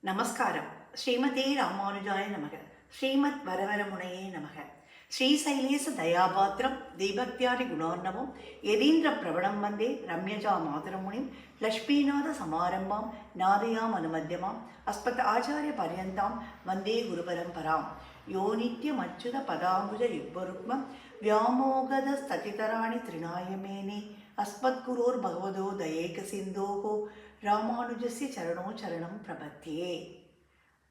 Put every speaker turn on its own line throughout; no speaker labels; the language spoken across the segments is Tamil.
நமஸ்காரம். ஸ்ரீமதே ராமானுஜாய நமக. ஸ்ரீமத் வரவரமுனையே நமக. ஸ்ரீசைலேச தயாபாத்திரம் தீபக்தியாதி குணோர்ணவம் யதீந்திர பிரவணம் வந்தே ரம்யஜா மாதரமுனிம் லக்ஷ்மீநாத சமாரம்பாம் நாதயாம் அனுமத்தியமாம் அஸ்மத் ஆச்சாரிய பர்யந்தாம் வந்தே குருபரம்பராம். யோ நித்யம் அச்சுத பதாம்புஜ யுக்பருக்மம் வியாமோகத ஸ்ததிதராணி திருநாயமேனே அஸ்மத் குரோர் பகவதோ தயேக சிந்தோகோ ராமானுஜஸ்ய சரணோ சரணம் பிரபத்தியே.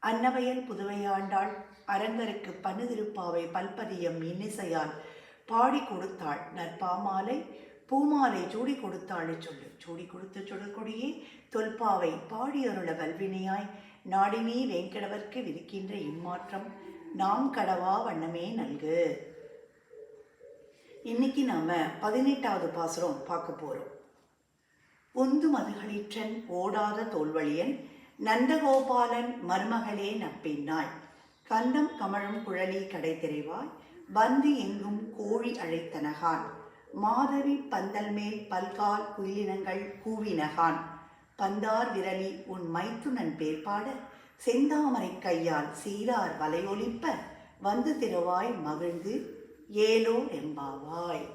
அன்னவயல் புதுவையாண்டாள் அரங்கருக்கு பன்னுதிருப்பாவை பல்பதியம் இன்னிசையால் பாடி கொடுத்தாள் நற்பாமாலை பூமாலை சூடி கொடுத்தாள் சொல்லு. சூடி கொடுத்த சுடற்கொடியே தொல்பாவை பாடியருள வல்வினையாய் நாடினி வேங்கடவர்க்கு விதிக்கின்ற இம்மாற்றம் நாம் கடவா வண்ணமே நல்கு. இன்னைக்கு நாம 18வது பாசுரம் பார்க்க போறோம். பொந்து மதுகளிற்றன் ஓடாத தோல்வழியன் நந்தகோபாலன் மருமகளே நப்பின்னாய் கந்தம் கமழும் குழலி கடை திரைவாய் பந்து எங்கும் கோழி அழைத்தனகான் மாதவி பந்தல் மேல் பல்கால் குயிலினங்கள் கூவினகான் பந்தார் விரலி உன் மைத்துனன் பேர்பாட செந்தாமரை கையால் சீரார் வலையொலிப்ப வந்து திரவாய் மகிழ்ந்து ஏலோ எம்பாவாய்.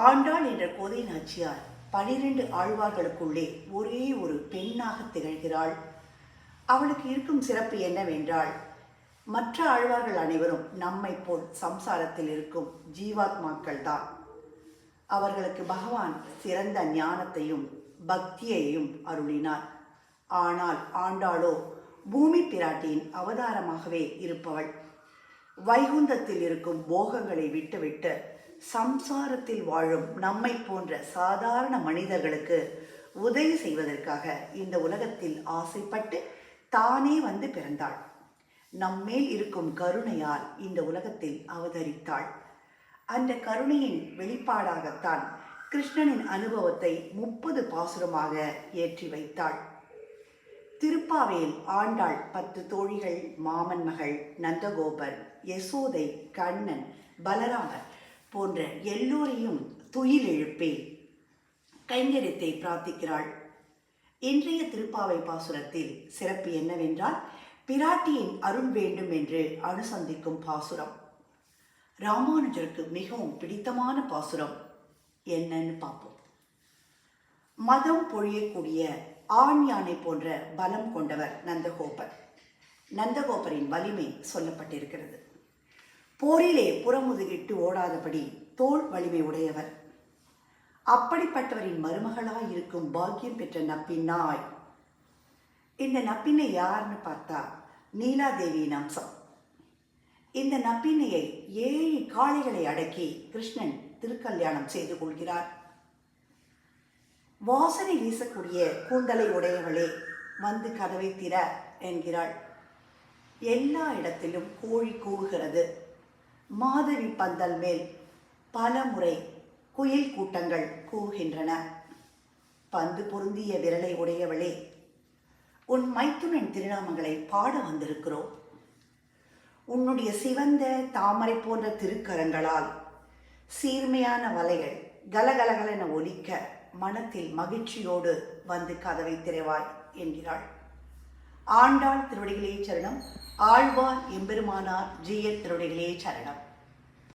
ஆண்டாள் என்ற கோதை நாச்சியார் 12 ஆழ்வார்களுக்குள்ளே ஒரே ஒரு பெண்ணாக திகழ்கிறாள். அவளுக்கு இருக்கும் சிறப்பு என்னவென்றால், மற்ற ஆழ்வார்கள் அனைவரும் நம்மை போல் சம்சாரத்தில் இருக்கும் ஜீவாத்மாக்கள் தான். அவர்களுக்கு பகவான் சிறந்த ஞானத்தையும் பக்தியையும் அருளினார். ஆனால் ஆண்டாளோ பூமி பிராட்டியின் அவதாரமாகவே இருப்பவள். வைகுந்தத்தில் இருக்கும் போகங்களை விட்டுவிட்டு சம்சாரத்தில் வாழும் நம்மை போன்ற சாதாரண மனிதர்களுக்கு உதவி செய்வதற்காக இந்த உலகத்தில் ஆசைப்பட்டு தானே வந்து பிறந்தாள். நம்மேல் இருக்கும் கருணையால் இந்த உலகத்தில் அவதரித்தாள். அந்த கருணையின் வெளிப்பாடாகத்தான் கிருஷ்ணனின் அனுபவத்தை 30 பாசுரமாக ஏற்றி வைத்தாள். திருப்பாவையில் ஆண்டாள் 10 தோழிகள், மாமன் மகள், நந்தகோபர், யசோதை, கண்ணன், பலராமர் போன்ற எல்லோரையும் துயில் எழுப்பி கைங்கரியத்தை பிரார்த்திக்கிறாள். இன்றைய திருப்பாவை பாசுரத்தில் சிறப்பு என்னவென்றால், பிராட்டியின் அருள் வேண்டும் என்று அனுசந்திக்கும் பாசுரம். ராமானுஜருக்கு மிகவும் பிடித்தமான பாசுரம் என்னன்னு பார்ப்போம். மதம் பொழியக்கூடிய ஆண் யானை போன்ற பலம் கொண்டவர் நந்தகோபர். நந்தகோபரின் வலிமை சொல்லப்பட்டிருக்கிறது. போரிலே புறமுதுகிட்டு ஓடாதபடி தோல் வலிமை உடையவர். அப்படிப்பட்டவரின் மருமகளாய் இருக்கும் பாக்கியம் பெற்ற நப்பின்னாய். இந்த நப்பினை யாருன்னு பார்த்தா நீலாதேவியின் அம்சம். இந்த நப்பினையை 7 காளைகளை அடக்கி கிருஷ்ணன் திருக்கல்யாணம் செய்து கொள்கிறார். வாசனை வீசக்கூடிய கூந்தலை உடையவளே வந்து கதவை திற என்கிறாள். எல்லா இடத்திலும் கோழி கூவுகிறது. மாதவி பந்தல் மேல் பல முறை குயில் கூட்டங்கள் கூவுகின்றன. பந்து பொருந்திய விரலை உடையவளே, உன் மைத்துனன் திருநாமங்களை பாட வந்திருக்கிறோம். உன்னுடைய சிவந்த தாமரை போன்ற திருக்கரங்களால் சீர்மையான வலைகள் கலகலகலென ஒலிக்க மனத்தில் மகிழ்ச்சியோடு வந்து கதவை திறவாய் என்கிறாள். ஆண்டாள் திருவடிகளே சரணம். ஆழ்வார் எம்பெருமானார் ஜீயர் திருவடிகளே சரணம்.